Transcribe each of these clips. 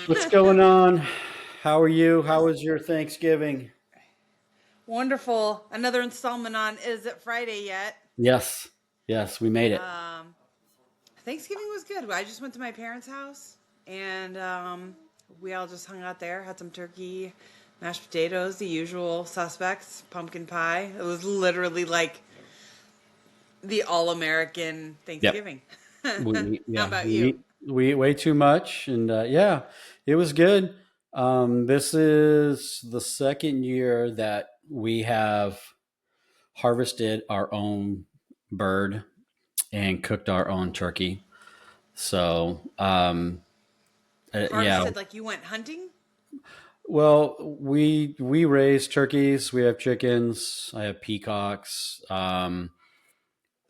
What's going on? How are you? How was your Thanksgiving? Wonderful. Another installment on Is It Friday Yet? Yes. Yes, we made it. Um, Thanksgiving was good. I just went to my parents' house and we all just hung out there, had some turkey, mashed potatoes, the usual suspects, pumpkin pie. It was literally like the all American Yep. Thanksgiving. We How yeah, about we you? eat, we eat way too much and yeah, it was good. This is the second year that we have harvested our own bird and cooked our own turkey. So, yeah, Harvested like you went hunting? well, we raise turkeys. We have chickens. I have peacocks.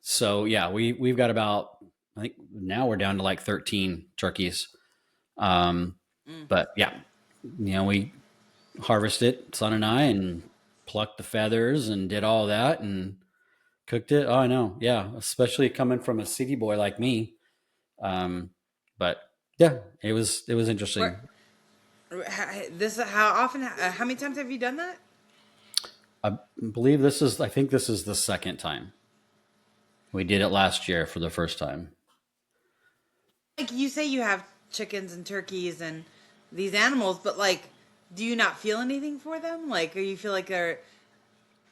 So yeah, we've got about, I think now we're down to like 13 turkeys. Um, Mm. but yeah, we harvested, son and I, and plucked the feathers and did all that and cooked it. Oh, I know. Yeah. Especially coming from a city boy like me. Um, but yeah, it was Where, interesting. how often, how many times have you done that? I believe I think this is the second time. We did it last year for the first time. Like you say you have chickens and turkeys and these animals, but like, do you not feel anything for them? Like, or you feel like they're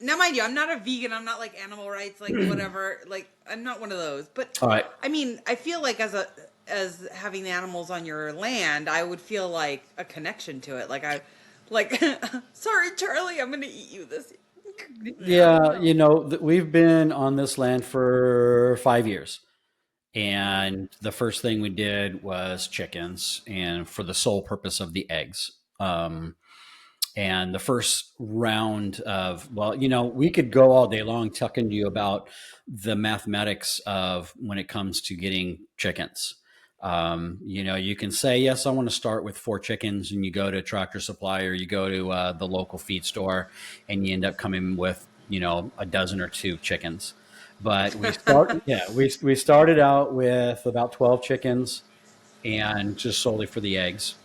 now, mind you, I'm not a vegan. I'm not like animal rights, like whatever. Like, I'm not one of those. But All right. I mean, I feel like as having the animals on your land, I would feel like a connection to it. Like, sorry, Charlie, I'm gonna eat you this. I don't Yeah, know. we've been on this land for 5 years. And the first thing we did was chickens, and for the sole purpose of the eggs. And the first round of, well, we could go all day long talking to you about the mathematics of when it comes to getting chickens. You can say, yes, I want to start with 4 chickens, and you go to Tractor Supply or you go to the local feed store, and you end up coming with, a dozen or two chickens. But we started out with about 12 chickens and just solely for the eggs.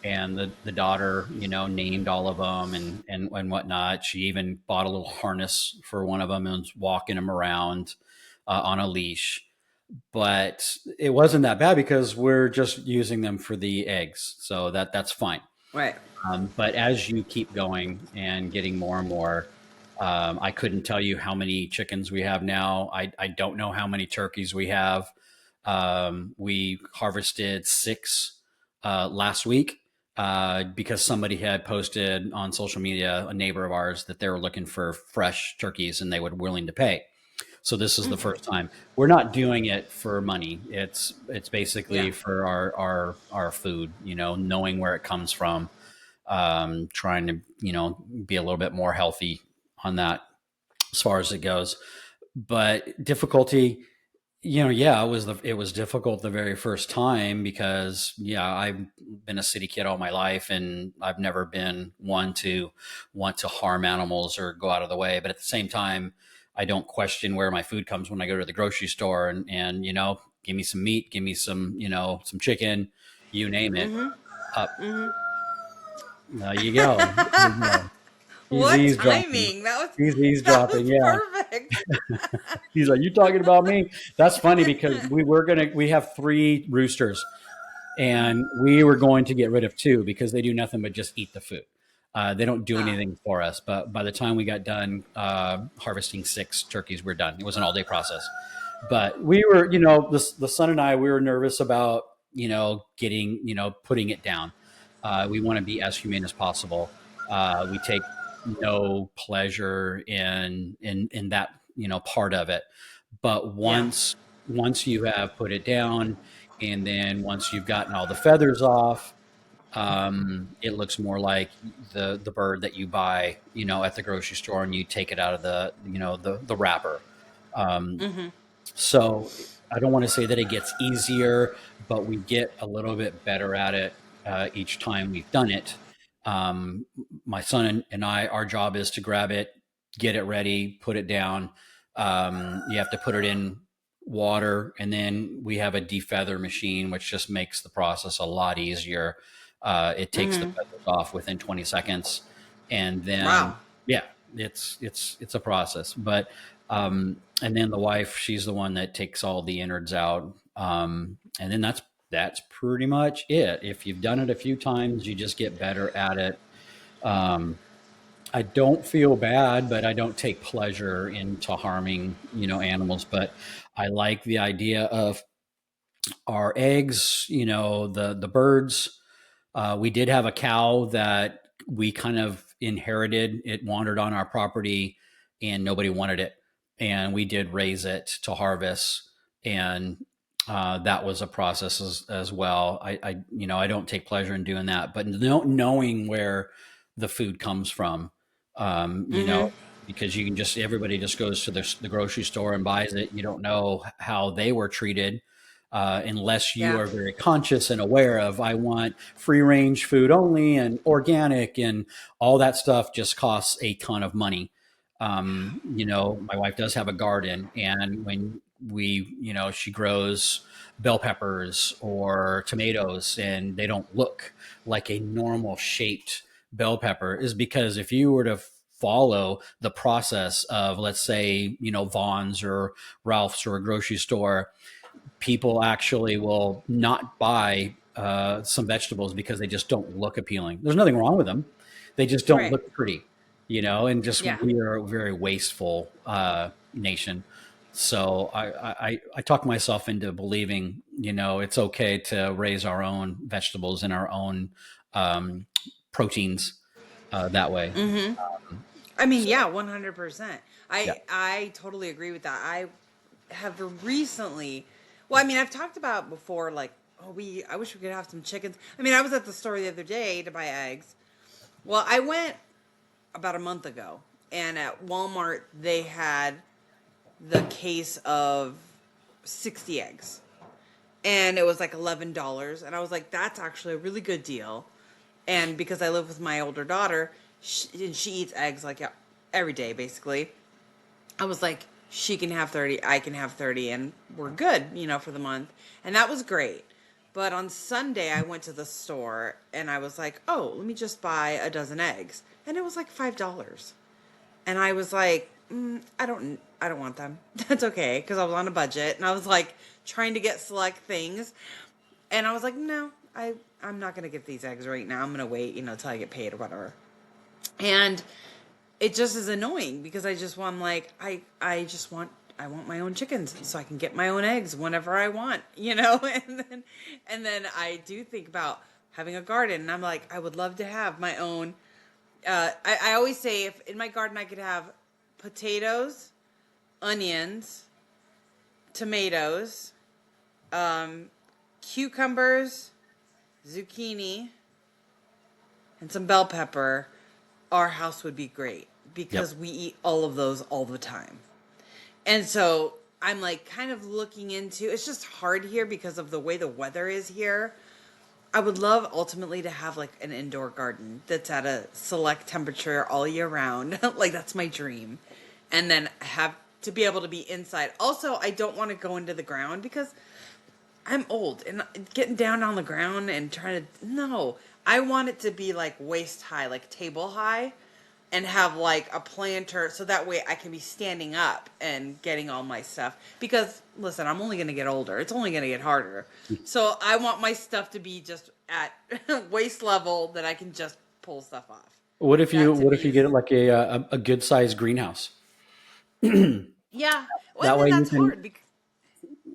And the daughter, named all of them and whatnot. She even bought a little harness for one of them and was walking them around on a leash. But it wasn't that bad because we're just using them for the eggs, so that's fine. Right. But as you keep going and getting more and more, I couldn't tell you how many chickens we have now. I don't know how many turkeys we have. We harvested 6 last week because somebody had posted on social media, a neighbor of ours, that they were looking for fresh turkeys and they would willing to pay. So this is the Mm-hmm. first time. We're not doing it for money. It's Yeah. basically for our food. Knowing where it comes from, trying to be a little bit more healthy on that as far as it goes. But difficulty, yeah, it was difficult the very first time because yeah, I've been a city kid all my life and I've never been one to want to harm animals or go out of the way. But at the same time, I don't question where my food comes when I go to the grocery store and give me some meat, give me some chicken, you name it. Mm-hmm. Up Mm-hmm. there you go. There you go. He's What eavesdropping. timing? He's That eavesdropping. was Yeah. perfect. He's like, you talking about me? That's funny because we have 3 roosters and we were going to get rid of 2 because they do nothing but just eat the food. They don't do Ah. anything for us. But by the time we got done harvesting 6 turkeys, we're done. It was an all day process. But we were, the son and I, we were nervous about, getting, putting it down. We want to be as humane as possible. We take no pleasure in that, part of it. But Yeah. once you have put it down, and then once you've gotten all the feathers off, it looks more like the bird that you buy, at the grocery store, and you take it out of the wrapper. Um, Mm-hmm. so I don't want to say that it gets easier, but we get a little bit better at it each time we've done it. Um, my son and I, our job is to grab it, get it ready, put it down. You have to put it in water, and then we have a defeather machine, which just makes the process a lot easier. It takes the Mm-hmm. feathers off within 20 seconds, and then Wow. yeah, it's a process. But and then the wife, she's the one that takes all the innards out, and then that's pretty much it. If you've done it a few times, you just get better at it. Um, I don't feel bad, but I don't take pleasure into harming, animals. But I like the idea of our eggs, the birds. We did have a cow that we kind of inherited. It wandered on our property, and nobody wanted it, and we did raise it to harvest, and that was a process as well. I don't take pleasure in doing that, but knowing where the food comes from, Mm-hmm. because everybody just goes to the grocery store and buys it. You don't know how they were treated, unless you Yeah. are very conscious and aware of, I want free range food only and organic, and all that stuff just costs a ton of money. My wife does have a garden, and when she grows bell peppers or tomatoes, and they don't look like a normal shaped bell pepper, is because if you were to follow the process of, let's say, Vaughn's or Ralph's or a grocery store, people actually will not buy some vegetables because they just don't look appealing. There's nothing wrong with them. They just don't Right. look pretty, and just Yeah. we are a very wasteful nation. So I talk myself into believing, it's okay to raise our own vegetables and our own um, proteins that way. Mm-hmm. I mean, So yeah, 100%. yeah, I totally agree with that. I have recently, well, I mean, I've talked about before, like, oh, I wish we could have some chickens. I mean, I was at the store the other day to buy eggs. Well, I went about a month ago, and at Walmart they had the case of 60 eggs, and it was like $11, and I was like, that's actually a really good deal. And because I live with my older daughter, she eats eggs like every day basically. I was like, she can have 30, I can have 30, and we're good, for the month. And that was great. But on Sunday, I went to the store and I was like, oh, let me just buy a dozen eggs. And it was like $5. And I was like, I don't want them. That's okay. Because I was on a budget and I was like trying to get select things. And I was like, no, I'm not going to get these eggs right now. I'm going to wait, till I get paid or whatever. And it just is annoying because I'm like, I want my own chickens so I can get my own eggs whenever I want, and then I do think about having a garden, and I'm like, I would love to have my own. I always say, if in my garden I could have potatoes, onions, tomatoes, um, cucumbers, zucchini, and some bell pepper, our house would be great yep. because we eat all of those all the time. And so I'm like kind of looking into, it's just hard here because of the way the weather is here. I would love ultimately to have like an indoor garden that's at a select temperature all year round. Like that's my dream. And then have to be able to be inside. Also, I don't want to go into the ground because I'm old and getting down on the ground and trying to, no. I want it to be like waist high, like table high, and have like a planter so that way I can be standing up and getting all my stuff. Because listen, I'm only going to get older. It's only going to get harder. So I want my stuff to be just at waist level that I can just pull stuff off. What if you That to what if me you is, get it like a good sized greenhouse? yeah. Well, and That then way you that's can hard because,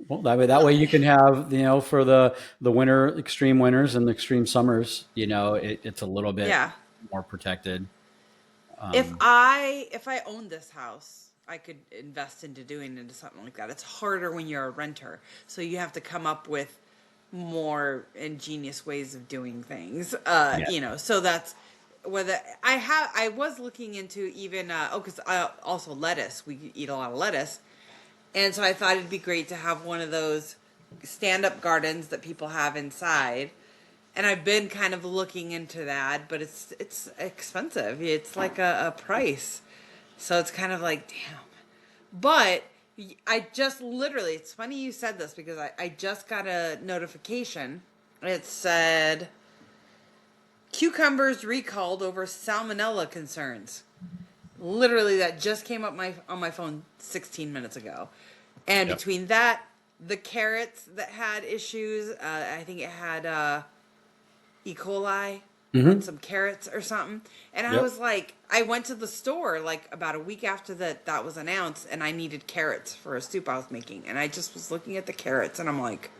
Well, that way well, you can have, for the winter, extreme winters and the extreme summers, it's a little bit yeah. more protected. If Um, I owned this house, I could invest into doing into something like that. It's harder when you're a renter, so you have to come up with more ingenious ways of doing things. yeah, So that's whether I was looking into even because also lettuce. We eat a lot of lettuce, and so I thought it'd be great to have one of those stand-up gardens that people have inside. And I've been kind of looking into that, but it's expensive. It's like a price. So it's kind of like, damn. But I just literally, it's funny you said this because I just got a notification. It said cucumbers recalled over salmonella concerns. Literally, that just came up on my phone 16 minutes ago. And Yep. between that, the carrots that had issues, I think it had E. coli on Hmm. some carrots or something. And I Yep. was like, I went to the store like about a week after that was announced, and I needed carrots for a soup I was making. And I just was looking at the carrots, and I'm like,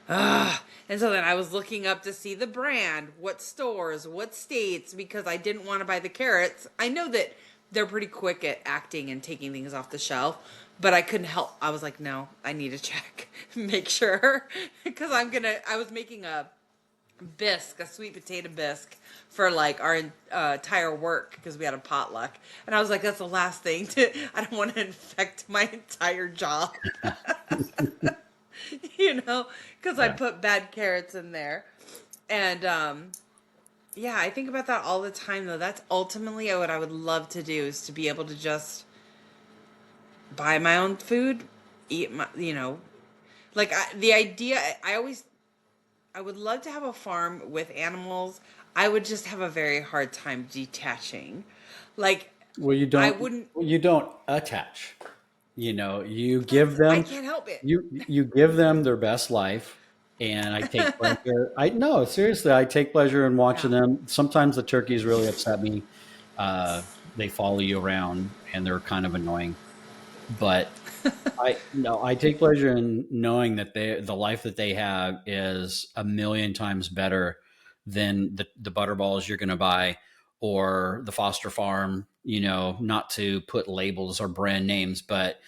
ah. And so then I was looking up to see the brand, what stores, what states, because I didn't want to buy the carrots. I know that they're pretty quick at acting and taking things off the shelf, but I couldn't help. I was like, no, I need to check, make sure, because I was making a bisque, a sweet potato bisque for like our entire work because we had a potluck. And I was like, that's the last thing I don't want to infect my entire job. Because I Yeah. put bad carrots in there. And yeah, I think about that all the time, though. That's ultimately what I would love to do is to be able to just buy my own food, eat like the idea. I would love to have a farm with animals. I would just have a very hard time detaching. Like, Well, you I don't. wouldn't, Well, you don't attach. You give I them. can't help it. You give them their best life, and I take pleasure. I no, seriously, I take pleasure in watching Yeah. them. Sometimes the turkeys really upset me. Uh, they follow you around, and they're kind of annoying. But I no, I take pleasure in knowing that the life that they have is a million times better than the butterballs you're going to buy or the Foster Farm. Not to put labels or brand names, but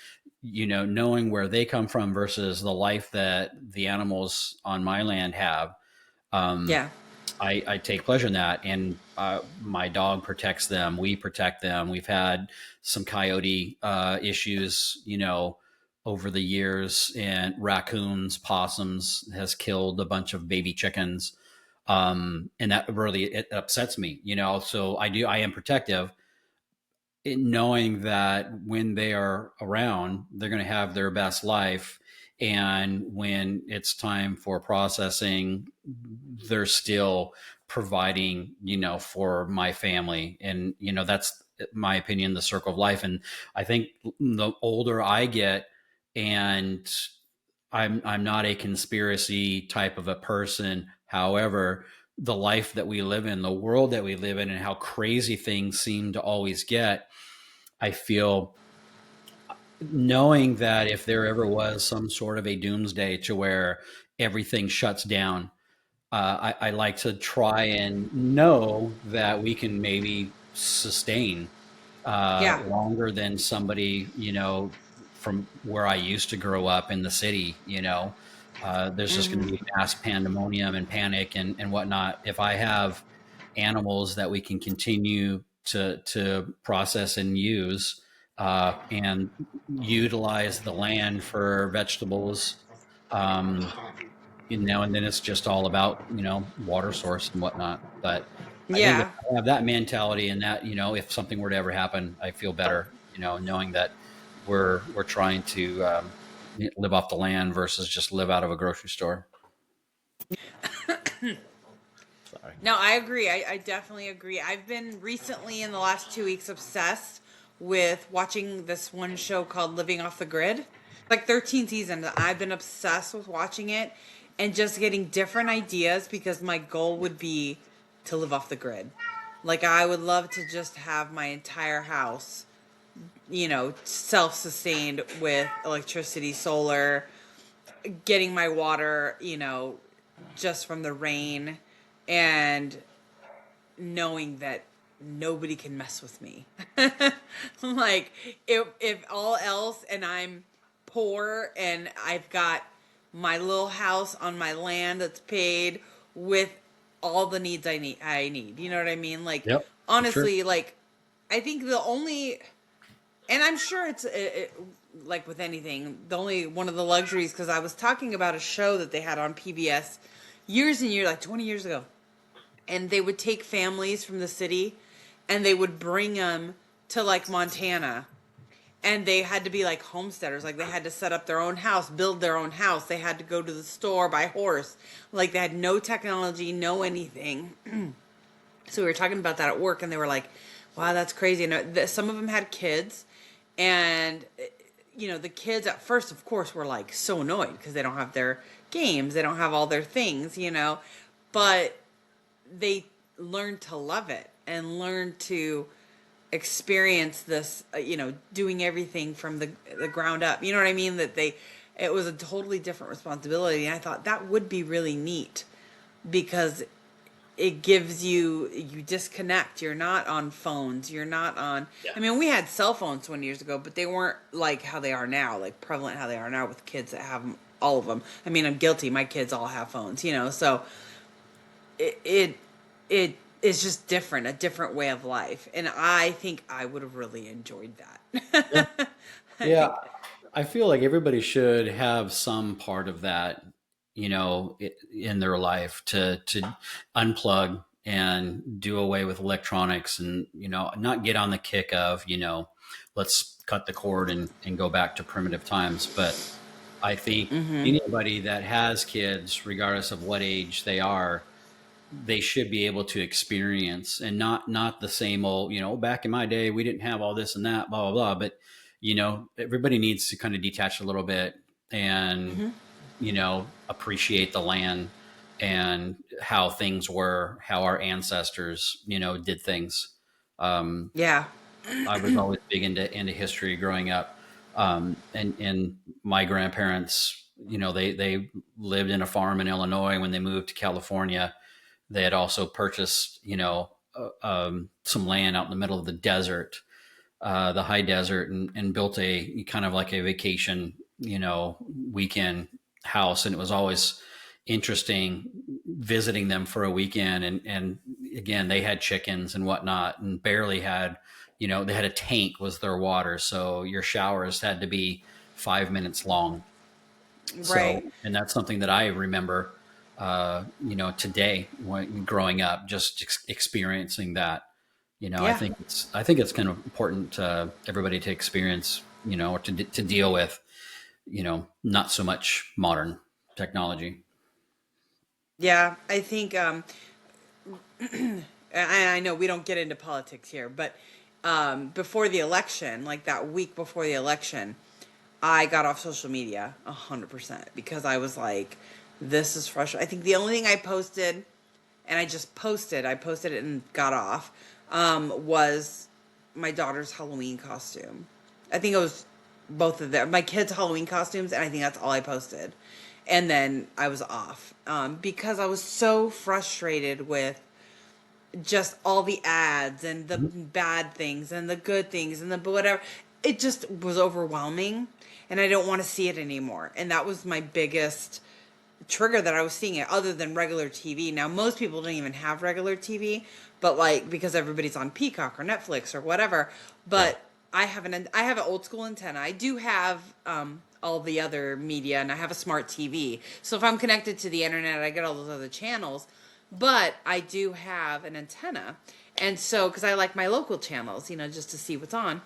knowing where they come from versus the life that the animals on my land have. Um, Yeah. I take pleasure in that, and my dog protects them. We protect them. We've had some coyote issues, over the years, and raccoons, possums has killed a bunch of baby chickens, and that really it upsets me, So I am protective, knowing that when they are around, they're going to have their best life. And when it's time for processing, they're still providing, for my family. And, that's my opinion, the circle of life. And I think the older I get, and I'm not a conspiracy type of a person. However, the life that we live in, the world that we live in, and how crazy things seem to always get, I feel, knowing that if there ever was some sort of a doomsday to where everything shuts down, I like to try and know that we can maybe sustain Yeah. longer than somebody, from where I used to grow up in the city. There's just going to be mass pandemonium and panic and whatnot. If I have animals that we can continue to process and use, and utilize the land for vegetables, um, and then it's just all about, water source and whatnot. But I think if Yeah. I have that mentality, and that, if something were to ever happen, I feel better, knowing that we're trying to live off the land versus just live out of a grocery store. Sorry. No, I agree. I definitely agree. I've been recently in the last 2 weeks obsessed with watching this one show called Living Off the Grid. Like 13 seasons. I've been obsessed with watching it and just getting different ideas because my goal would be to live off the grid. Like I would love to just have my entire house, self-sustained with electricity, solar, getting my water, just from the rain, and knowing that nobody can mess with me. Like if all else, and I'm poor and I've got my little house on my land that's paid with all the needs I need. You know what I mean? Like Yep, for sure. honestly, like I think the only, and I'm sure like with anything, the only one of the luxuries, because I was talking about a show that they had on PBS years and years, like 20 years ago, and they would take families from the city and they would bring them to like Montana, and they had to be like homesteaders, like they had to set up their own house, build their own house, they had to go to the store by horse, like they had no technology, no anything. So we were talking about that at work, and they were like, "Wow, that's crazy." And some of them had kids, and the kids at first, of course, were like so annoyed because they don't have their games, they don't have all their things, but they learn to love it and learn to experience this, doing everything from the ground up. You know what I mean? It was a totally different responsibility. And I thought that would be really neat because it gives you disconnect. You're not on phones. You're not on, Yeah. I mean, we had cell phones 20 years ago, but they weren't like how they are now, like prevalent how they are now with kids that have all of them. I mean, I'm guilty. My kids all have phones, so it it is just different, a different way of life, and I think I would have really enjoyed Yeah. that. I Yeah. think, I feel like everybody should have some part of that, in their life to unplug and do away with electronics and, not get on the kick of, let's cut the cord and go back to primitive times. But I think anybody that has kids, regardless of what age they are, they should be able to experience, and not the same old, back in my day we didn't have all this and that, blah blah blah. But everybody needs to kind of detach a little bit and appreciate the land and how things were, how our ancestors did things. um, yeah, I was always big into history growing up. And my grandparents, they lived in a farm in Illinois. When they moved to California, they had also purchased, some land out in the middle of the desert, the high desert, and built a kind of like a vacation, weekend house. And it was always interesting visiting them for a weekend. And again, they had chickens and whatnot, and barely had, they had a tank was their water. So your showers had to be 5 minutes long. right, So, and that's something that I remember, today when growing up, just experiencing that. I yeah. think it's kind of important, everybody to experience, or to deal with, not so much modern technology. Yeah, I think I know we don't get into politics here, but before the election, like that week before the election, I got off social media 100% because I was like, this is frustrating. I think the only thing I posted, and I posted it and got off, was my daughter's Halloween costume. I think it was both of them, my kids' Halloween costumes, and I think that's all I posted. And then I was off because I was so frustrated with just all the ads and the Mhm. bad things and the good things and the whatever. It just was overwhelming, and I don't want to see it anymore. And that was my biggest trigger, that I was seeing it other than regular TV. Now most people don't even have regular TV, but like because everybody's on Peacock or Netflix or whatever. Yeah. But I have an old school antenna. I do have all the other media, and I have a smart TV. So if I'm connected to the internet, I get all those other channels. But I do have an antenna, and so because I like my local channels, just to see what's on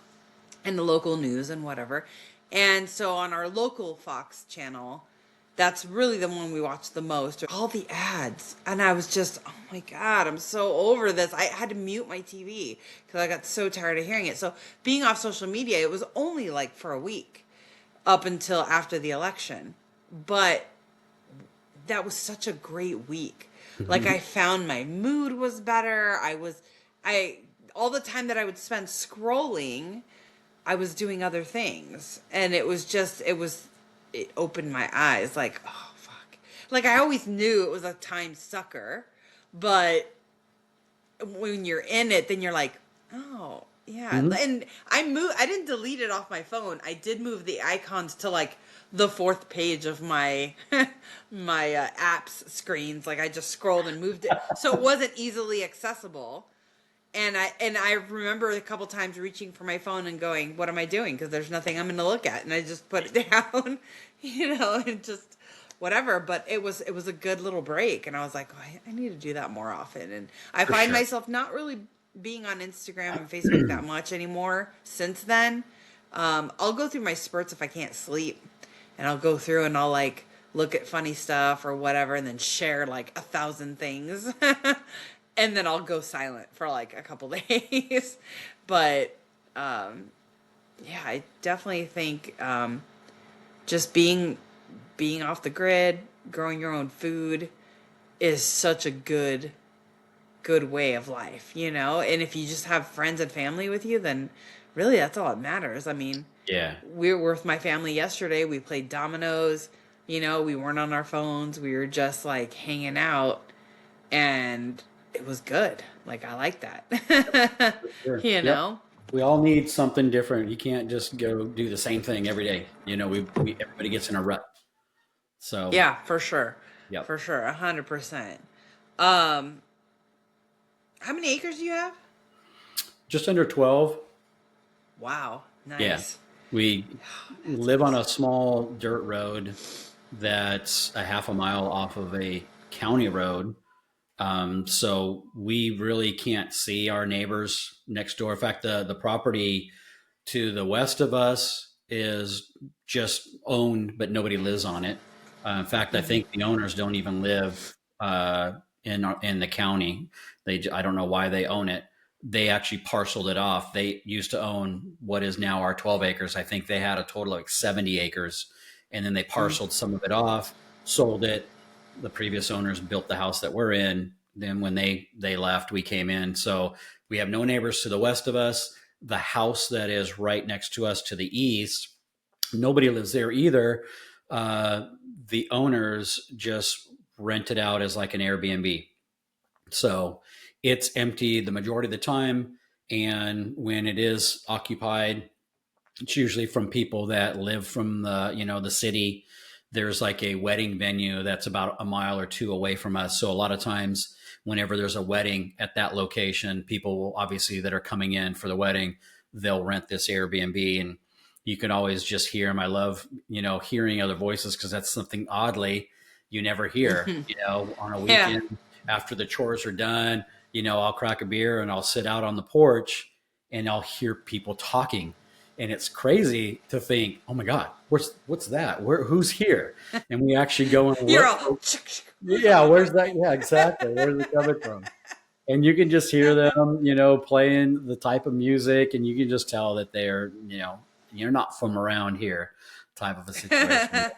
and the local news and whatever. And so on our local Fox channel, that's really the one we watch the most. All the ads. And I was just, oh my God, I'm so over this. I had to mute my TV because I got so tired of hearing it. So being off social media, it was only like for a week up until after the election. But that was such a great week. Like I found my mood was better. I, all the time that I would spend scrolling, I was doing other things. And it opened my eyes like, oh, fuck. Like I always knew it was a time sucker, but when you're in it, then you're like, oh, yeah. Mhm. And I didn't delete it off my phone. I did move the icons to like the fourth page of my my apps screens. Like I just scrolled and moved it so it wasn't easily accessible. And I remember a couple times reaching for my phone and going, "What am I doing?" Because there's nothing I'm going to look at, and I just put it down, and just whatever. But it was a good little break, and I was like, oh, I need to do that more often. And I For find sure. myself not really being on Instagram and Facebook that much anymore since then. I'll go through my spurts if I can't sleep, and I'll go through and I'll like look at funny stuff or whatever, and then share like 1,000 things. and then I'll go silent for like a couple days. But um, yeah, I definitely think just being off the grid, growing your own food is such a good way of life, you know? And if you just have friends and family with you, then really that's all that matters. I mean, Yeah. we were with my family yesterday. We played dominoes. You know, we weren't on our phones. We were just like hanging out, and it was good. Like, I like that. Sure. You Yep. know? We all need something different. You can't just go do the same thing every day. We everybody gets in a rut. So, Yeah, for sure. yep. For sure. 100%. Um, how many acres do you have? Just under 12. Wow. Yeah. Nice. We That's live on a awesome. small dirt road that's a half a mile off of a county road. So we really can't see our neighbors next door. In fact, the property to the west of us is just owned, but nobody lives on it. In fact, I Hmm. think the owners don't even live in the county. I don't know why they own it. They actually parceled it off. They used to own what is now our 12 acres. I think they had a total of like 70 acres, and then they Mm. parceled some of it off, sold it. The previous owners built the house that we're in. Then when they left, we came in. So we have no neighbors to the west of us. The house that is right next to us to the east, nobody lives there either. Uh, the owners just rent it out as like an Airbnb. So it's empty the majority of the time. And when it is occupied, it's usually from people that live from the city. There's like a wedding venue that's about a mile or two away from us. So a lot of times, whenever there's a wedding at that location, people will obviously that are coming in for the wedding, they'll rent this Airbnb, and you can always just hear them. I love hearing other voices because that's something oddly you never hear. On a Yeah. weekend after the chores are done, I'll crack a beer and I'll sit out on the porch and I'll hear people talking, and it's crazy to think, oh my god, what's that? Who's here? And we actually go and You're look. all, who's Yeah, talking? where's that? Yeah, exactly. Where's it coming from? And you can just hear them, playing the type of music, and you can just tell that you're not from around here, type of a situation.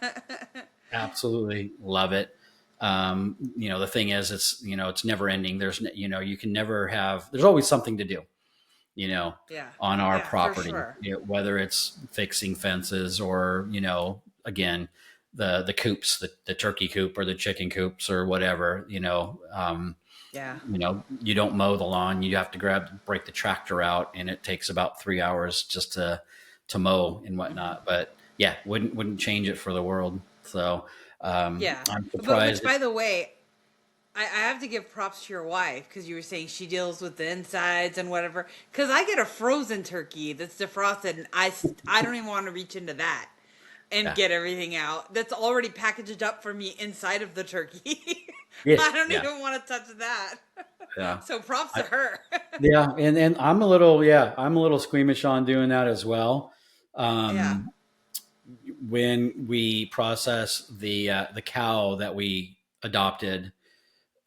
Absolutely love it. The thing is, it's never ending. You can never have. There's always something to do, you know, Yeah. on our Yeah, for property, sure. whether it's fixing fences or, again, the coops, the turkey coop or the chicken coops or whatever, Yeah. you don't mow the lawn, you have to break the tractor out, and it takes about 3 hours just to mow and Hmm. whatnot. But yeah, wouldn't change it for the world. So, Yeah. I'm But which, surprised. by the way, I have to give props to your wife because you were saying she deals with the insides and whatever. Because I get a frozen turkey that's defrosted, and I don't even want to reach into that and Yeah. get everything out. That's already packaged up for me inside of the turkey. Yeah. I don't Yeah. even want to touch that. Yeah. So props to I, her. Yeah, and I'm a little squeamish on doing that as well. Yeah. Um, when we process the cow that we adopted,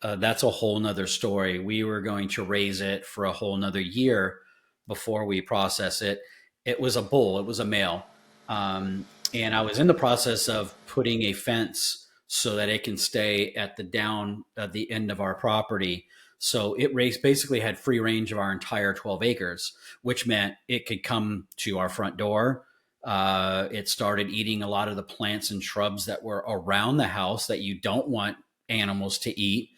that's a whole nother story. We were going to raise it for a whole nother year before we process it. It was a bull. It was a male, and I was in the process of putting a fence so that it can stay at the end of our property. So basically had free range of our entire 12 acres, which meant it could come to our front door. It started eating a lot of the plants and shrubs that were around the house that you don't want animals to eat.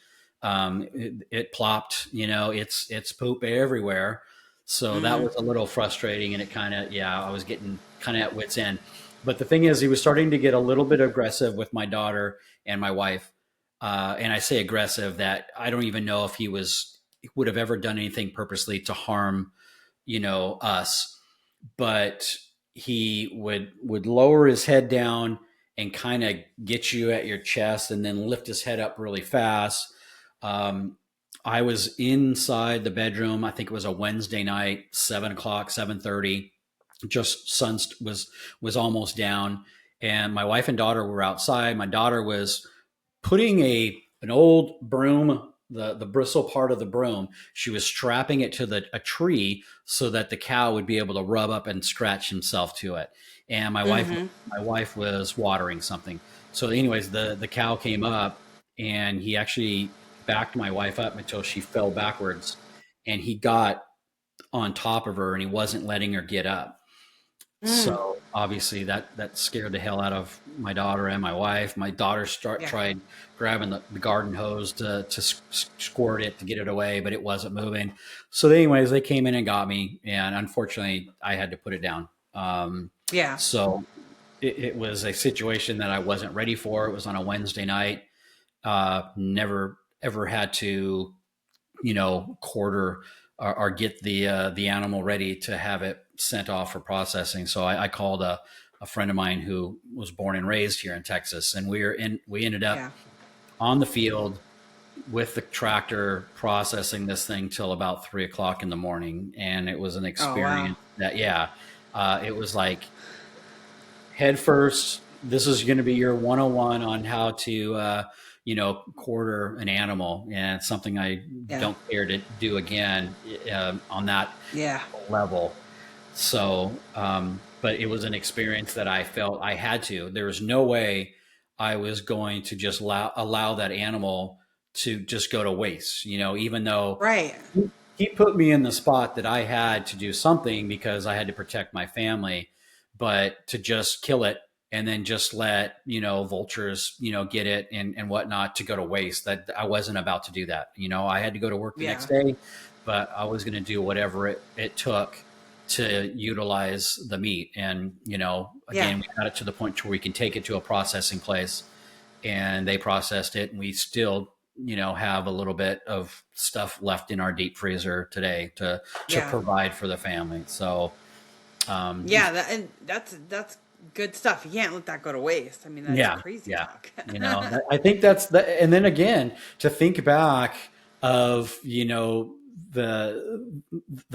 It plopped, it's poop everywhere. So that Mm-hmm. was a little frustrating, and it kind of, yeah, I was getting kind of at wit's end. But the thing is, he was starting to get a little bit aggressive with my daughter and my wife. And I say aggressive that I don't even know if would have ever done anything purposely to harm, us. But he would lower his head down and kind of get you at your chest and then lift his head up really fast. um, I was inside the bedroom. I think it was a Wednesday night, 7 o'clock, 7:30. Just sun was almost down, and my wife and daughter were outside. My daughter was putting a an old broom. the bristle part of the broom. She was strapping it to a tree so that the cow would be able to rub up and scratch himself to it. And Mm-hmm. my wife was watering something. So, anyways, the cow came up, and he actually backed my wife up until she fell backwards, and he got on top of her, and he wasn't letting her get up. Mm. So obviously that scared the hell out of my daughter and my wife. My daughter Yeah. tried grabbing the garden hose to squirt it to get it away, but it wasn't moving. So anyways, they came in and got me, and unfortunately, I had to put it down. Yeah. So it was a situation that I wasn't ready for. It was on a Wednesday night. Never ever had to quarter or get the animal ready to have it sent off for processing. So I called a friend of mine who was born and raised here in Texas, and we ended up Yeah. on the field with the tractor processing this thing till about 3 o'clock in the morning, and it was an Oh wow. experience that it was like head first. This is going to be your 101 on how to, quarter an animal. And it's something I Yeah. don't care to do again on that Yeah. level. So, but it was an experience that I felt I had to. There was no way I was going to just allow that animal to just go to waste, even though Right. he put me in the spot that I had to do something because I had to protect my family, but to just kill it and then just let, vultures, get it and whatnot to go to waste, that I wasn't about to do that. I had to go to work the Yeah. next day, but I was going to do whatever it took to utilize the meat. And, Yeah. again, we got it to the point where we can take it to a processing place, and they processed it, and we still have a little bit of stuff left in our deep freezer today to Yeah. provide for the family. So um Yeah. And that's good stuff. You can't let that go to waste. I mean, that's yeah, crazy yeah, talk. I think that's the, and then again, to think back of the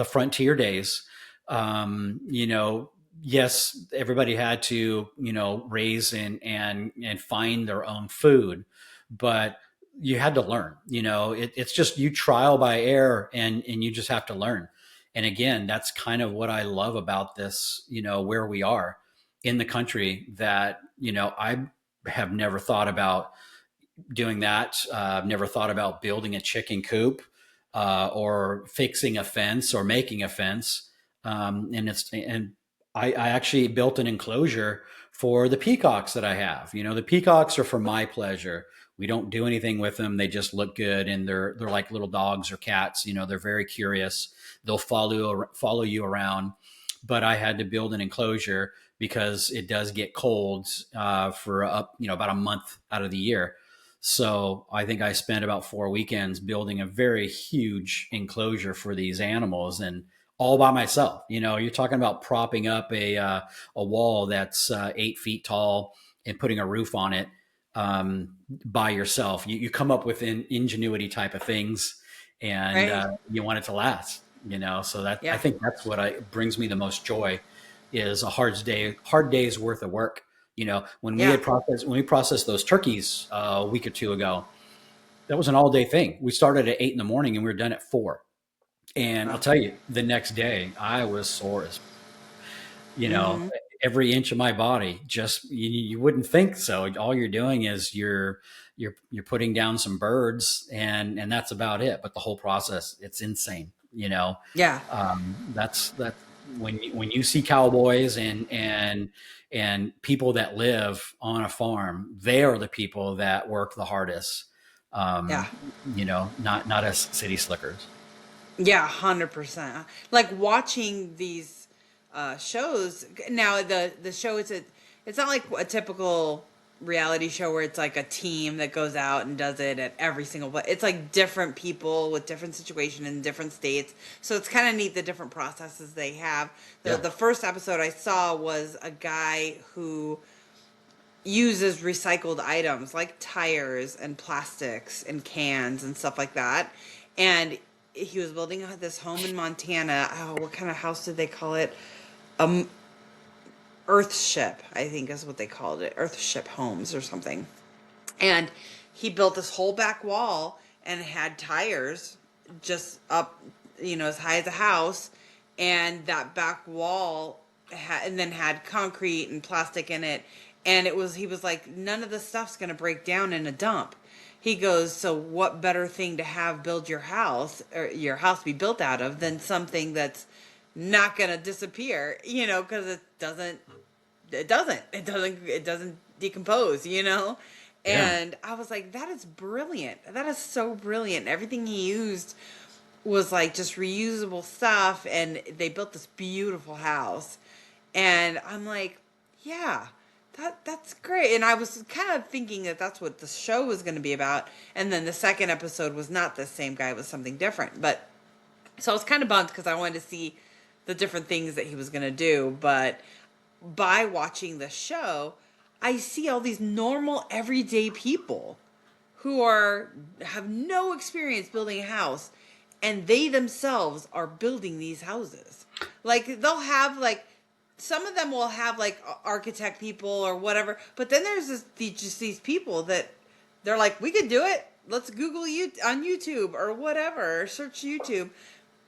frontier days. Yes, everybody had to raise and find their own food, but you had to learn. It's just you trial by error, and you just have to learn. And again, that's kind of what I love about this, where we are in the country, that I have never thought about doing that. I've never thought about building a chicken coop, or fixing a fence or making a fence. And I actually built an enclosure for the peacocks that I have. The peacocks are for my pleasure. We don't do anything with them. They just look good, and they're like little dogs or cats. They're very curious. They'll follow you around. But I had to build an enclosure because it does get cold for about a month out of the year. So I think I spent about 4 weekends building a very huge enclosure for these animals, and all by myself. You're talking about propping up a wall that's 8 feet tall and putting a roof on it by yourself. You come up with ingenuity type of things, and Right. you want it to last. So that, I Yeah. think that's what brings me the most joy, is a hard day's worth of work. Yeah. When we processed those turkeys a week or two ago, that was an all day thing. We started at 8 in the morning, and we were done at 4. And I'll Wow. tell you, the next day I was sore as, you know, Mm-hmm. every inch of my body. Just you wouldn't think so. All you're doing is you're putting down some birds, and that's about it. But the whole process, it's insane. Yeah. That's that when you see cowboys and people that live on a farm, they are the people that work the hardest. Yeah. Not us city slickers. Yeah, 100%. Like watching these shows now. The show it's not like a typical reality show where it's like a team that goes out and does it at every single place. It's like different people with different situation in different states. So it's kind of neat the different processes they have. The Yeah. the first episode I saw was a guy who uses recycled items like tires and plastics and cans and stuff like that. And he was building this home in Montana. Oh, what kind of house did they call it? Um, Earthship, I think is what they called it. Earthship Homes or something. And he built this whole back wall, and had tires just up, as high as a house, and that back wall and then had concrete and plastic in it, and he was like, none of this stuff's gonna break down in a dump. He goes, so what better thing to have build your house, or your house be built out of, than something that's not gonna disappear, because it doesn't decompose. Yeah. And I was like, that is brilliant. That is so brilliant. Everything he used was like just reusable stuff, and they built this beautiful house. And I'm like, yeah, that's great. And I was kind of thinking that that's what the show was going to be about. And then the second episode was not the same guy, it was something different. But so I was kind of bummed because I wanted to see the different things that he was going to do. But by watching the show, I see all these normal everyday people who have no experience building a house, and they themselves are building these houses. Like they'll have like some of them will have like architect people or whatever, but then there's just these people that they're like, we could do it. Let's Google you on YouTube or whatever, or search YouTube,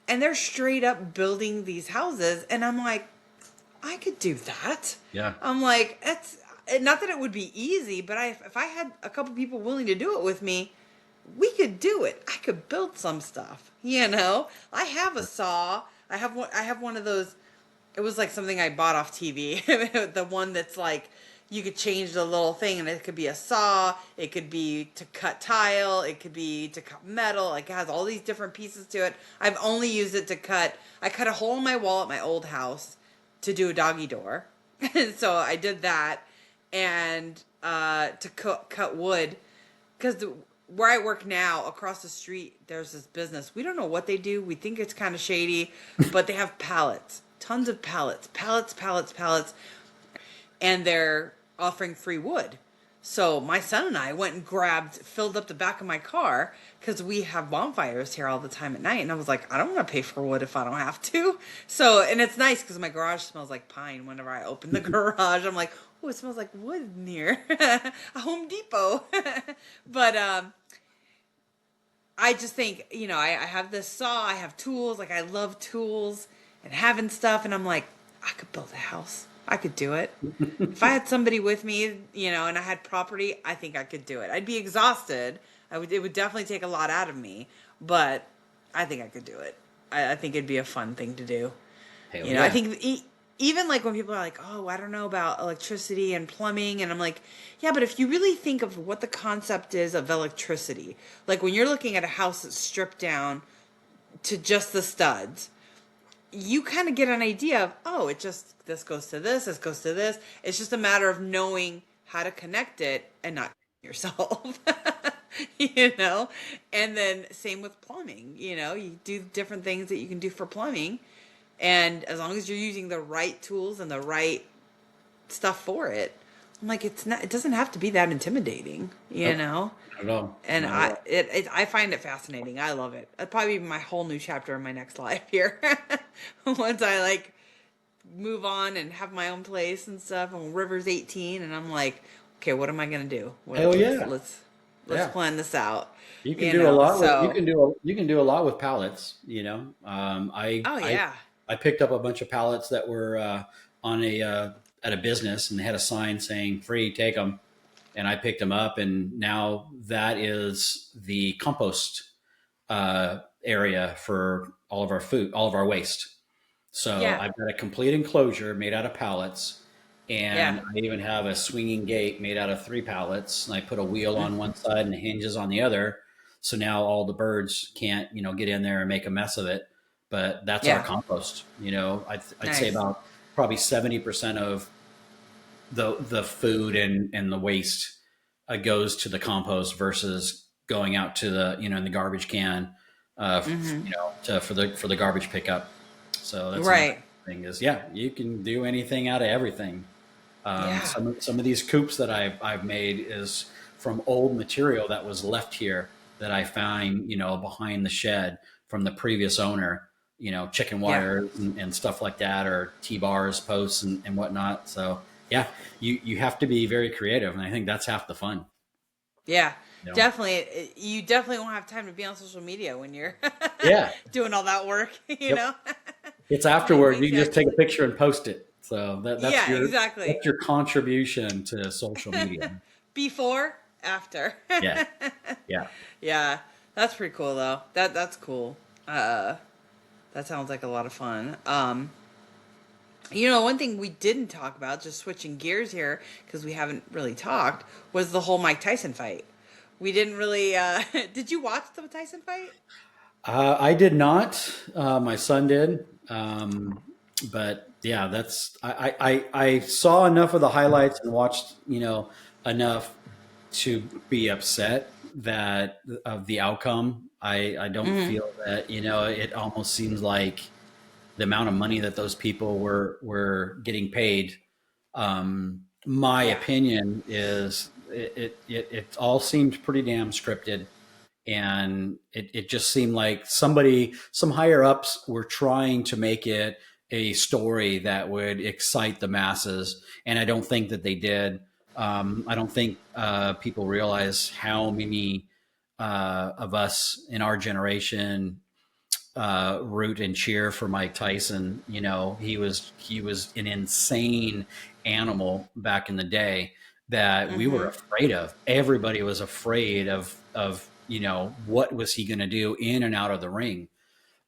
and they're straight up building these houses, and I'm like, I could do that. Yeah. I'm like, it's not that it would be easy, but if I had a couple people willing to do it with me, we could do it. I could build some stuff. I have a saw. I have one of those. It was like something I bought off TV. The one that's like you could change the little thing, and it could be a saw. It could be to cut tile. It could be to cut metal. Like it has all these different pieces to it. I've only used it to cut. I cut a hole in my wall at my old house to do a doggy door. So I did that, and to cut wood, because where I work now, across the street, there's this business. We don't know what they do. We think it's kind of shady, but they have pallets, tons of pallets, and they're offering free wood. So my son and I went and filled up the back of my car, because we have bonfires here all the time at night. And I was like, I don't want to pay for wood if I don't have to. So, and it's nice because my garage smells like pine whenever I open the garage. I'm like, oh, it smells like wood in here. A Home Depot. But I just think, I have this saw, I have tools. Like I love tools and having stuff. And I'm like, I could build a house. I could do it. If I had somebody with me, and I had property, I think I could do it. I'd be exhausted. It would definitely take a lot out of me, but I think I could do it. I think it'd be a fun thing to do. Hell yeah. I think even like when people are like, oh, I don't know about electricity and plumbing. And I'm like, yeah, but if you really think of what the concept is of electricity, like when you're looking at a house that's stripped down to just the studs, you kind of get an idea of, oh, this goes to this goes to this. It's just a matter of knowing how to connect it and not yourself, And then same with plumbing, you do different things that you can do for plumbing. And as long as you're using the right tools and the right stuff for it, I'm like, it doesn't have to be that intimidating, Nope. Not at all. And Not at all. I find it fascinating. I love it. It'll probably be my whole new chapter in my next life here. Once I like move on and have my own place and stuff, and River's 18, and I'm like, okay, what am I gonna do? Hell yeah. Let's Yeah. plan this out. You can do a lot with So you can do a lot with pallets. oh I yeah, I picked up a bunch of pallets that were on a at a business, and they had a sign saying free, take them, and I picked them up, and now that is the compost area for all of our food, all of our waste. So yeah, I've got a complete enclosure made out of pallets, yeah. and I even have a swinging gate made out of 3 pallets. And I put a wheel on one side and hinges on the other. So now all the birds can't, get in there and make a mess of it. But that's our Yeah, compost. I'd say nice. about probably 70% of the food and the waste goes to the compost versus going out to the in the garbage can, Mm-hmm. for the garbage pickup. So that's another Right. thing is, yeah, you can do anything out of everything. Yeah. Some of these coops that I've made is from old material that was left here that I found behind the shed from the previous owner. Chicken Yeah. wire and stuff like that, or T-bars, posts, and whatnot. So yeah, you have to be very creative, and I think that's half the fun. Yeah, You know? definitely. You definitely won't have time to be on social media when you're Yeah. doing all that work, you Yep. know? It's It afterward. You makes can you just take a actually. picture and post it. So Yeah, exactly. that's your contribution to social media. Before, after. Yeah. Yeah. Yeah, that's pretty cool though. That's cool. Uh, that sounds like a lot of fun. One thing we didn't talk about, just switching gears here because we haven't really talked, was the whole Mike Tyson fight. We didn't really. Did you watch the Tyson fight? I did not. My son did. But yeah, I saw enough of the highlights and watched, enough to be upset that of the outcome. I don't Mm-hmm. feel that, it almost seems like the amount of money that those people were getting paid. My Yeah. opinion is it all seemed pretty damn scripted, and it just seemed like some higher ups were trying to make it a story that would excite the masses, and I don't think that they did. I don't think people realize how many of us in our generation root and cheer for Mike Tyson. He was an insane animal back in the day that we were Mm-hmm. afraid of. Everybody was afraid of what was he going to do in and out of the ring.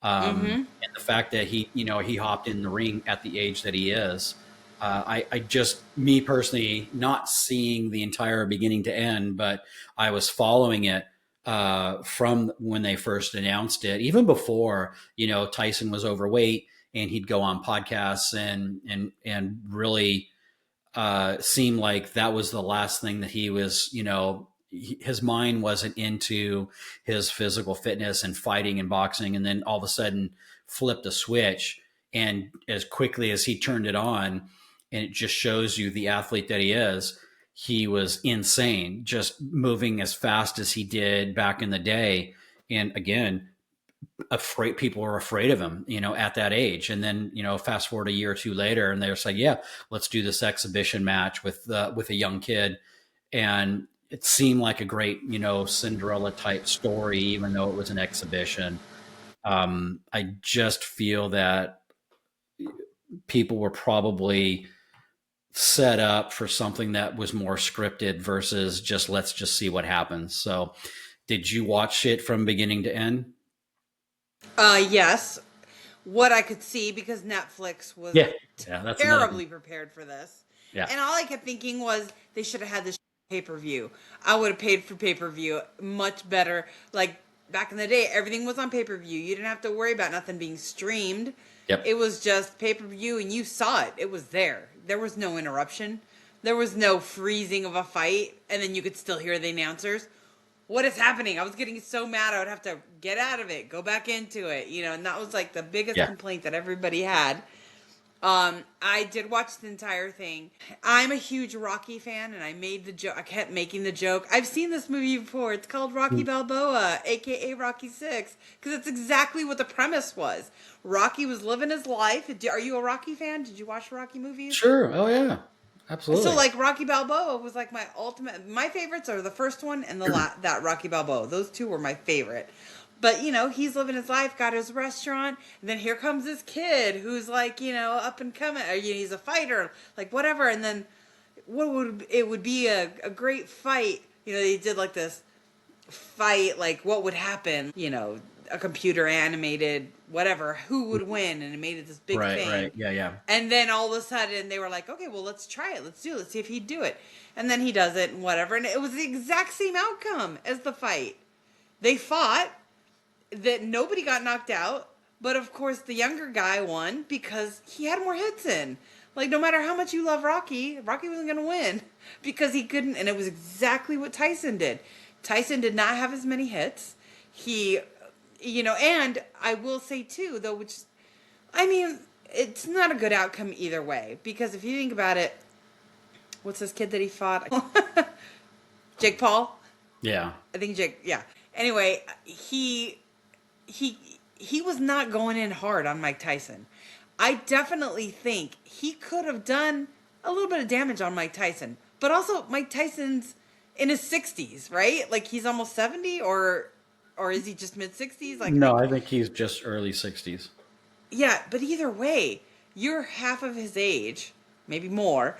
Mm-hmm. And the fact that he hopped in the ring at the age that he is. I just, me personally, not seeing the entire beginning to end, but I was following it from when they first announced it. Even before, Tyson was overweight and he'd go on podcasts and really seemed like that was the last thing that he was, his mind wasn't into his physical fitness and fighting and boxing. And then all of a sudden flipped a switch. And as quickly as he turned it on, and it just shows you the athlete that he is, he was insane, just moving as fast as he did back in the day. And again, afraid people were afraid of him, at that age. And then, fast forward a year or two later, and they're saying, yeah, let's do this exhibition match with a young kid. And it seemed like a great, Cinderella type story, even though it was an exhibition. I just feel that people were probably set up for something that was more scripted versus just let's just see what happens. So, did you watch it from beginning to end? Yes. What I could see because Netflix was Yeah, yeah, that's another one. terribly prepared for this. Yeah, And all I kept thinking was they should have had this pay-per-view. I would have paid for pay-per-view much better. Like back in the day, everything was on pay-per-view. You didn't have to worry about nothing being streamed. yep. It was just pay-per-view and you saw it. It was there. There was no interruption. There was no freezing of a fight and then you could still hear the announcers. What is happening? I was getting so mad I would have to get out of it, go back into it, and that was like the biggest Yeah. complaint that everybody had. I did watch the entire thing. I'm a huge Rocky fan, and I made the joke. I kept making the joke. I've seen this movie before. It's called Rocky Balboa, aka Rocky Six, because it's exactly what the premise was. Rocky was living his life. Are you a Rocky fan? Did you watch Rocky movies? Sure. Oh yeah. So Absolutely. like Rocky Balboa was like my ultimate. My favorites are the first one and that Rocky Balboa. Those two were my favorite. But he's living his life, got his restaurant, and then here comes this kid who's like up and coming. Or, he's a fighter, like whatever. And then it would be a great fight. They did like this fight, like what would happen. A computer animated whatever who would win, and it made it this big Right. thing. Right. Yeah. Yeah. And then all of a sudden they were like, okay, well, let's try it. Let's do it. Let's see if he'd do it. And then he does it and whatever. And it was the exact same outcome as the fight. They fought, that nobody got knocked out. But of course, the younger guy won because he had more hits in. Like, no matter how much you love Rocky, Rocky wasn't going to win because he couldn't. And it was exactly what Tyson did. Tyson did not have as many hits. He, and I will say too, though, I mean, it's not a good outcome either way because if you think about it, what's this kid that he fought? Jake Paul. Yeah. I think Jake. Yeah. Anyway, he he was not going in hard on Mike Tyson. I definitely think he could have done a little bit of damage on Mike Tyson, but also Mike Tyson's in his 60s, right? Like he's almost 70, or is he just mid 60s? Like No, I think he's just early 60s. yeah, but either way, you're half of his age, maybe more.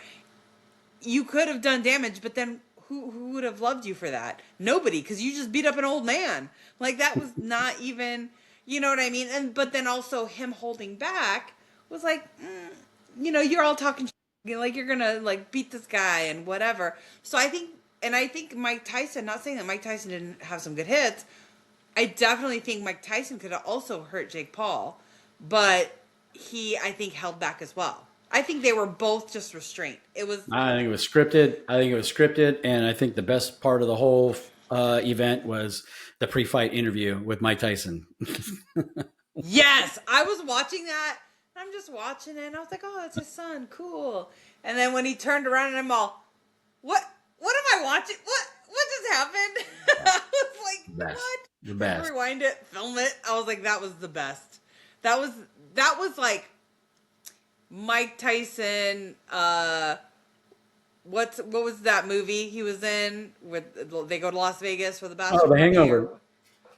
You could have done damage, but then who would have loved you for that? Nobody, because you just beat up an old man. Like that was not even, you know what I mean? And but then also him holding back was like, you're all talking, like you're gonna like beat this guy and whatever. So I think, and I think Mike Tyson. Not saying that Mike Tyson didn't have some good hits. I definitely think Mike Tyson could have also hurt Jake Paul, but he, I think, held back as well. I think they were both just restrained. It was I think it was scripted. I think it was scripted, and I think the best part of the whole event was the pre-fight interview with Mike Tyson. Yes, I was watching that. I'm just watching it, and I was like, "Oh, it's his son, cool." And then when he turned around, and I'm all, "What? What am I watching? What just happened?" I was like, The best. "What?" The Like best. rewind it, film it. I was like, "That was the best." That was like Mike Tyson. What was that movie he was in? With they go to Las Vegas for the Oh, bachelor The party, Hangover. or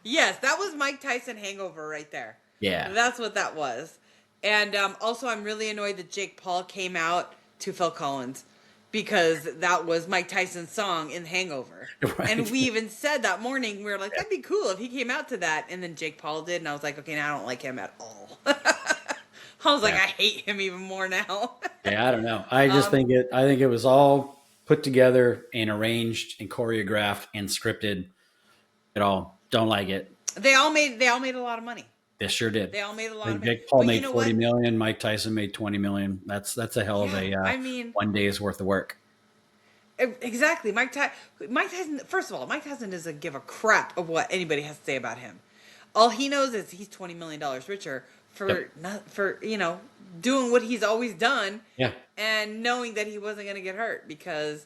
yes, that was Mike Tyson Hangover right there. Yeah. That's what that was. And also, I'm really annoyed that Jake Paul came out to Phil Collins because that was Mike Tyson's song in Hangover. And Right. we even said that morning, we were like, that'd be cool if he came out to that. And then Jake Paul did. And I was like, okay, now I don't like him at all. I was like, Yeah. I hate him even more now. Yeah. I don't know. I just um, think it. I think it was all put together and arranged and choreographed and scripted. It all. Don't like it. they all made a lot of money. They sure did. They all made a I lot of think money. Jake Paul But you made know 40 what? million. Mike Tyson made 20 million. That's a hell of Yeah, a I mean, one day's worth of work. exactly. Mike Tyson. First of all, Mike Tyson doesn't give a crap of what anybody has to say about him. All he knows is he's $20 million richer Yep. for not for doing what he's always done, Yeah. and knowing that he wasn't going to get hurt because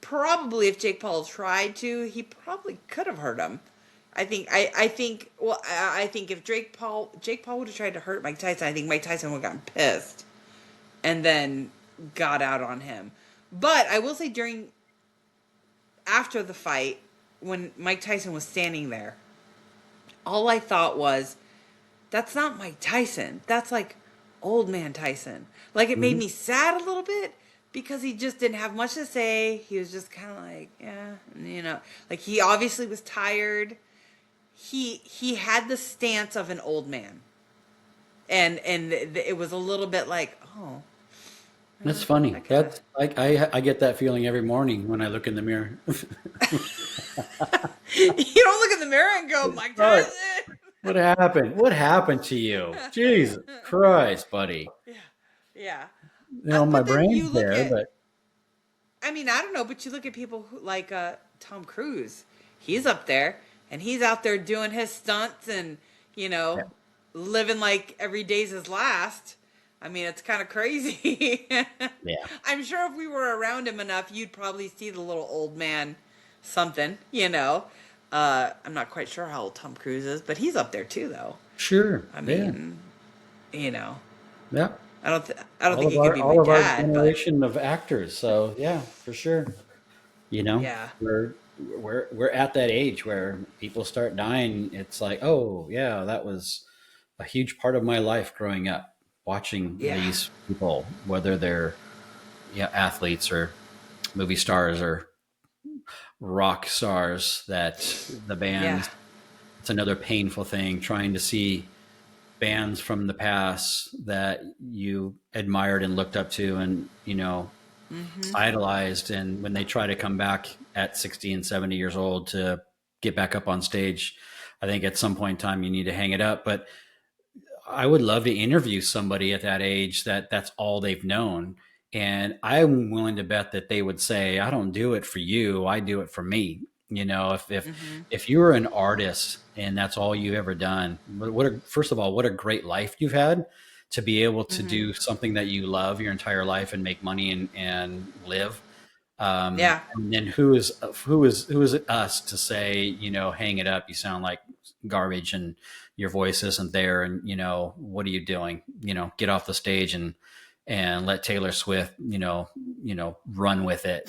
probably if Jake Paul tried to, he probably could have hurt him. I think if Jake Paul would have tried to hurt Mike Tyson, I think Mike Tyson would have gotten pissed and then got out on him. But I will say after the fight, when Mike Tyson was standing there, all I thought was, that's not Mike Tyson. That's like old man Tyson. Like it made Hmm. me sad a little bit because he just didn't have much to say. He was just kind of like, yeah, like he obviously was tired. He had the stance of an old man, and it was a little bit like, oh, That's funny. that kind of. That's like I get that feeling every morning when I look in the mirror. You don't look in the mirror and go, Mike Right. Tyson. What happened? What happened to you? Jesus Christ, buddy. Yeah, yeah. My But then brain's you look there, at, but I mean, I don't know, but you look at people like Tom Cruise. He's up there, and he's out there doing his stunts and, you yeah, know, living like every day's his last. I mean, it's kind of crazy. yeah, I'm sure if we were around him enough, you'd probably see the little old man something. I'm not quite sure how old Tom Cruise is, but he's up there too, though. sure, I yeah, mean, you know, yeah. I don't think he could be my All of our dad, but generation of actors. So yeah, for sure. You know, yeah, we're we're at that age where people start dying. It's like, oh yeah, that was a huge part of my life growing up, watching yeah, these people, whether they're athletes or movie stars or rock stars. That the yeah. bands. It's another painful thing trying to see bands from the past that you admired and looked up to and Hmm. idolized, and when they try to come back at 60 and 70 years old to get back up on stage, I think at some point in time you need to hang it up. But I would love to interview somebody at that age that's all they've known, and I'm willing to bet that they would say, I don't do it for you, I do it for me. Hmm. If you were an artist and that's all you've ever done, first of all, what a great life you've had to be able to Hmm. do something that you love your entire life and make money and live. Yeah. And then who is it us to say, hang it up, you sound like garbage and your voice isn't there, and what are you doing? Get off the stage and and let Taylor Swift, run with it.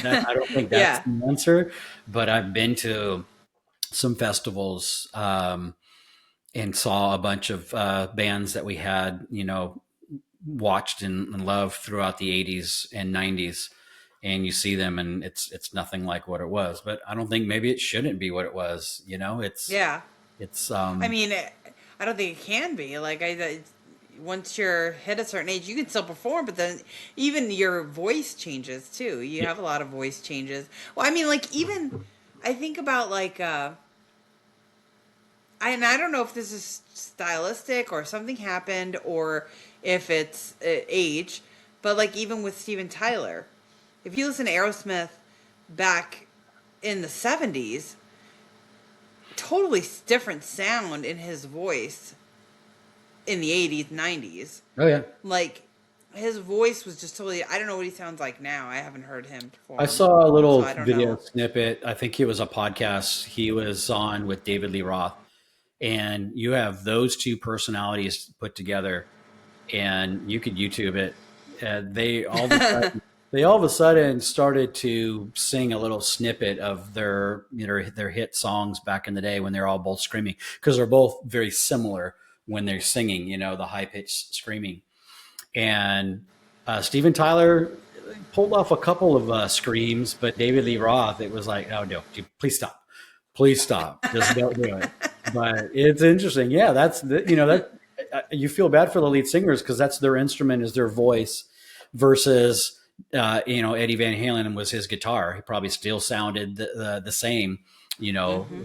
That I don't think that's Yeah. the answer, but I've been to some festivals and saw a bunch of bands that we had, watched and loved throughout the 80s and 90s, and you see them and it's nothing like what it was. But I don't think maybe it shouldn't be what it was. Yeah. It's I mean, I don't think it can be. Once you're hit a certain age, you can still perform, but then even your voice changes too. You Yeah. have a lot of voice changes. Well, I mean, like even I think about and I don't know if this is stylistic or something happened or if it's age, but like even with Steven Tyler, if you listen to Aerosmith back in the 70s, totally different sound in his voice in the 80s, 90s. Oh yeah. Like his voice was just totally, I don't know what he sounds like now. I haven't heard him I perform. saw a So little I don't video know. snippet. I think it was a podcast he was on with David Lee Roth, and you have those two personalities put together, and you could YouTube it. They all of a sudden started to sing a little snippet of their hit songs back in the day when they're all both screaming, because they're both very similar when they're singing. The high pitched screaming, and Steven Tyler pulled off a couple of screams, but David Lee Roth, it was like, oh no, please stop, just don't do it. But it's interesting, yeah. You feel bad for the lead singers because that's their instrument, is their voice, versus Eddie Van Halen was his guitar. He probably still sounded the same. Mm-hmm.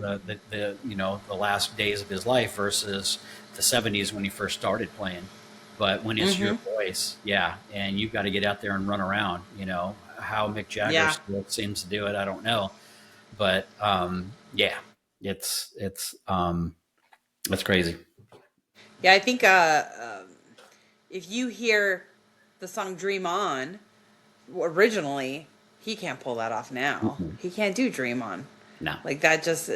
The last days of his life versus the '70s when he first started playing. But when it's your Mm-hmm. voice, yeah, and you've got to get out there and run around. How Mick Jagger Yeah. still seems to do it, I don't know. But yeah, it's crazy. Yeah, I think if you hear the song Dream On originally, he can't pull that off now. Mm-mm. He can't do Dream On. No. Like that just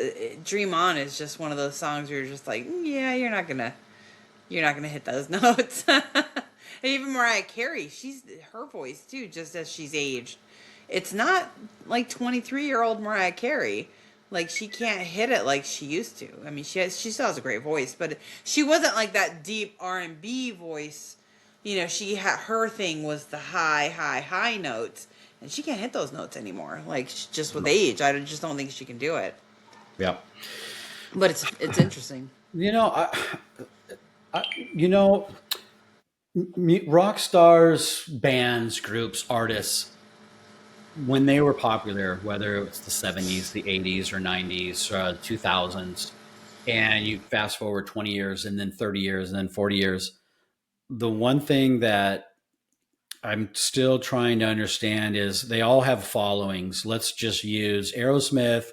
Dream On is just one of those songs where you're just like, yeah, you're not gonna hit those notes. And even Mariah Carey, she's her voice too, just as she's aged. It's not like 23-year-old Mariah Carey. Like she can't hit it like she used to. I mean, she still has a great voice, but she wasn't like that deep R&B voice. Her thing was the high, high, high notes, and she can't hit those notes anymore. Like just with age, I just don't think she can do it. Yeah. But it's interesting. You know, I you know, rock stars, bands, groups, artists, when they were popular, whether it was the '70s, the '80s, or '90s, 2000s, and you fast forward 20 years, and then 30 years, and then 40 years, the one thing that I'm still trying to understand is they all have followings. Let's just use Aerosmith,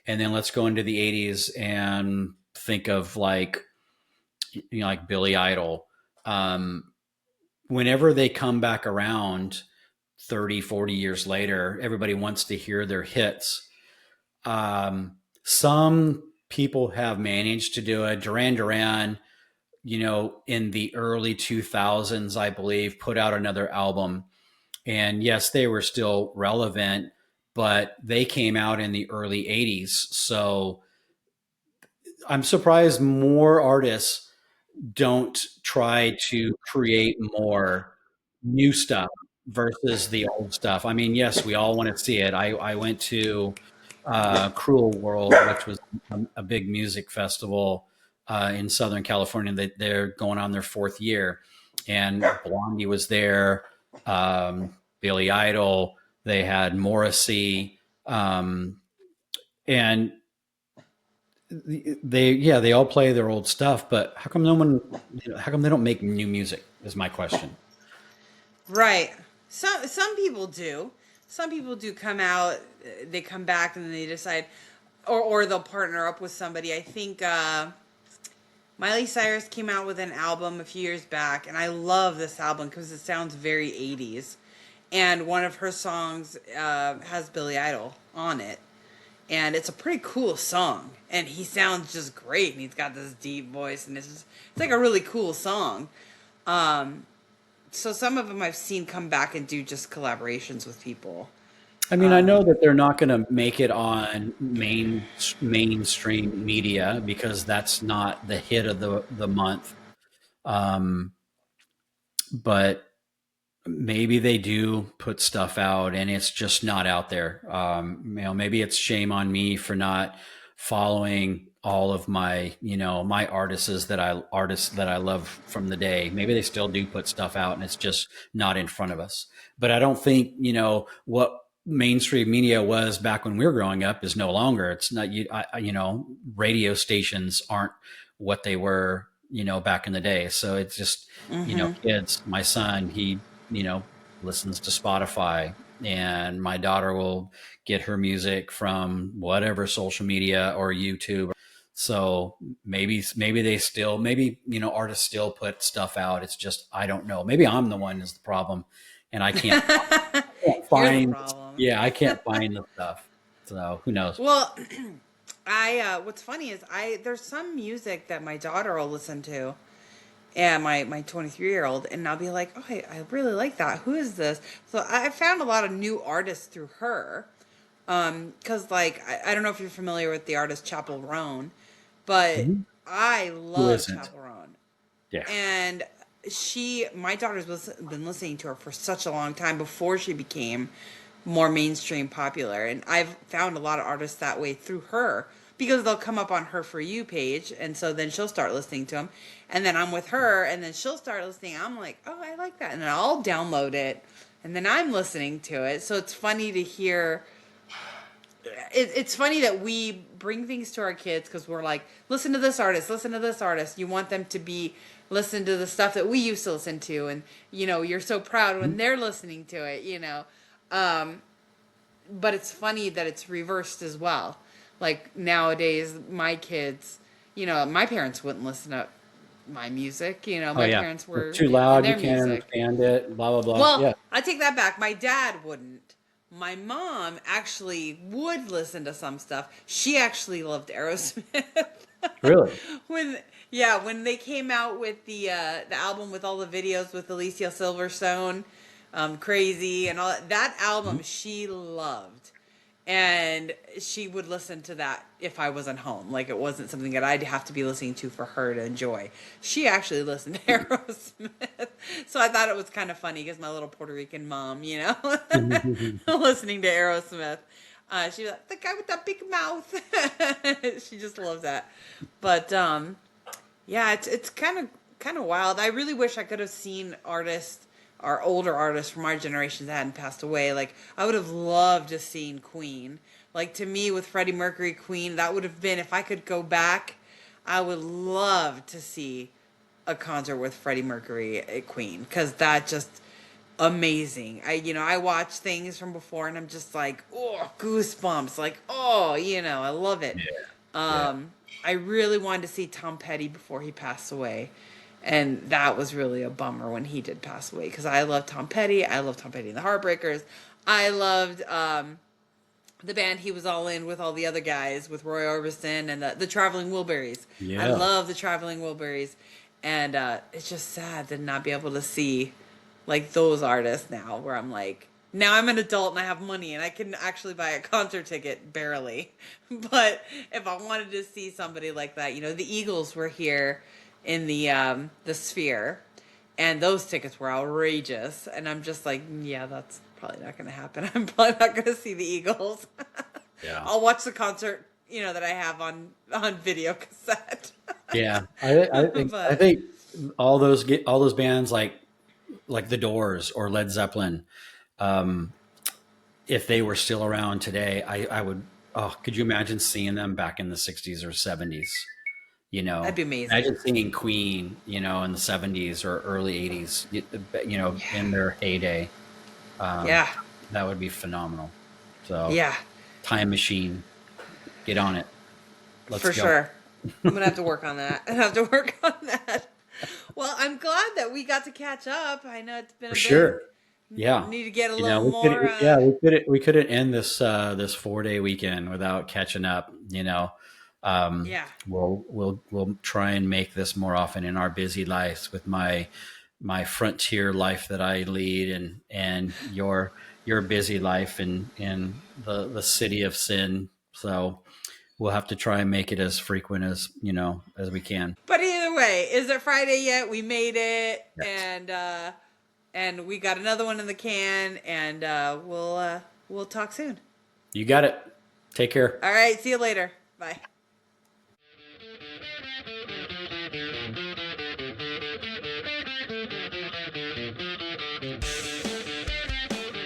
and then let's go into the '80s and think of like Billy Idol. Um, Whenever they come back around 30, 40 years later, everybody wants to hear their hits. Some people have managed to do it. Duran Duran, in the early 2000s, I believe, put out another album. And yes, they were still relevant, but they came out in the early 80s. So I'm surprised more artists don't try to create more new stuff versus the old stuff. I mean, yes, we all want to see it. I went to Cruel World, which was a big music festival in Southern California. They're going on their fourth year, and Blondie was there, Billy Idol. They had Morrissey, and they all play their old stuff. But how come no one? How come they don't make new music? Is my question. Right. Some people do. Some people do come out. They come back and then they decide, or they'll partner up with somebody. I think Miley Cyrus came out with an album a few years back, and I love this album because it sounds very 80s. And one of her songs has Billy Idol on it, and it's a pretty cool song. And he sounds just great, and he's got this deep voice, and it's like a really cool song. Um, So some of them I've seen come back and do just collaborations with people. I mean, I know that they're not going to make it on mainstream media because that's not the hit of the month. Um, but maybe they do put stuff out and it's just not out there. Maybe it's shame on me for not following all of my, my artists that I love from the day. Maybe they still do put stuff out and it's just not in front of us. But I don't think, what mainstream media was back when we were growing up is no longer. It's not, radio stations aren't what they were, back in the day. So it's just, Mm-hmm. kids, my son, he you know, listens to Spotify, and my daughter will get her music from whatever social media or YouTube. So maybe they still, artists still put stuff out. It's just I don't know. Maybe I'm the one is the problem, and I can't You're the find. problem. Yeah, I can't find the stuff. So who knows? Well, I what's funny is I there's some music that my daughter will listen to, and my 23-year-old, and I'll be like, oh, I really like that. Who is this? So I found a lot of new artists through her. Because like I don't know if you're familiar with the artist Chapel Roan, but Mhm. I Who love isn't? Chapel Roan, Yeah. and my daughter's been listening to her for such a long time before she became more mainstream popular, and I've found a lot of artists that way through her because they'll come up on her For You page, and so then she'll start listening to them, and then I'm with her, and then she'll start listening. I'm like, oh, I like that, and then I'll download it, and then I'm listening to it. So it's funny to hear. It's funny that we bring things to our kids because we're like, listen to this artist, listen to this artist. You want them to be listen to the stuff that we used to listen to, and you're so proud when they're listening to it. Um, but it's funny that it's reversed as well. Like nowadays, my kids, my parents wouldn't listen to my music. Oh My yeah. parents It's were too in loud. You their can't music. understand it. Blah blah blah. Well, Yeah. I take that back. My dad wouldn't. My mom actually would listen to some stuff. She actually loved Aerosmith. Really. when when they came out with the album with all the videos with Alicia Silverstone, Crazy and all that album Mhm. she loved. And she would listen to that if I wasn't home. Like it wasn't something that I'd have to be listening to for her to enjoy. She actually listened to Aerosmith. So I thought it was kind of funny because my little Puerto Rican mom, listening to Aerosmith. She was like, the guy with that big mouth. She just loves that. But yeah, it's kind of wild. I really wish I could have seen artists, our older artists from our generation that hadn't passed away. Like I would have loved to seen Queen. Like to me, with Freddie Mercury, Queen, that would have been if I could go back. I would love to see a concert with Freddie Mercury at Queen because that just amazing. I watch things from before and I'm just like, oh, goosebumps. Like, oh, I love it. Yeah. Yeah. Um, I really wanted to see Tom Petty before he passed away. And that was really a bummer when he did pass away because I love Tom Petty. I love Tom Petty and the Heartbreakers. I loved the band he was all in with all the other guys with Roy Orbison and the Traveling Wilburys. I Yeah. love the Traveling Wilburys. And it's just sad to not be able to see like those artists now where I'm like, now I'm an adult and I have money and I can actually buy a concert ticket barely. But if I wanted to see somebody like that, the Eagles were here in the Sphere and those tickets were outrageous and I'm just like, yeah, that's probably not going to happen. I'm probably not going to see the Eagles. Yeah. I'll watch the concert, that I have on video cassette. Yeah. I But think all those bands like the Doors or Led Zeppelin, um, if they were still around today, I would. Oh, could you imagine seeing them back in the '60s or '70s? that'd be amazing. Imagine seeing Queen, in the '70s or early '80s, in Yeah. their heyday. Um, Yeah. that would be phenomenal. So, Yeah. time machine, get on it. Let's For go. sure. I'm gonna have to work on that. I have to work on that. Well, I'm glad that we got to catch up. I know it's been For a bit. sure. Yeah. Need to get a You know, little we could, more. yeah, we couldn't end this 4-day weekend without catching up. Yeah. We'll try and make this more often in our busy lives with my my frontier life that I lead, and your busy life in the city of sin. So we'll have to try and make it as frequent as as we can. But either way, is it Friday yet? We made it, Yes. and we got another one in the can, and we'll talk soon. You got it. Take care. All right, see you later. Bye.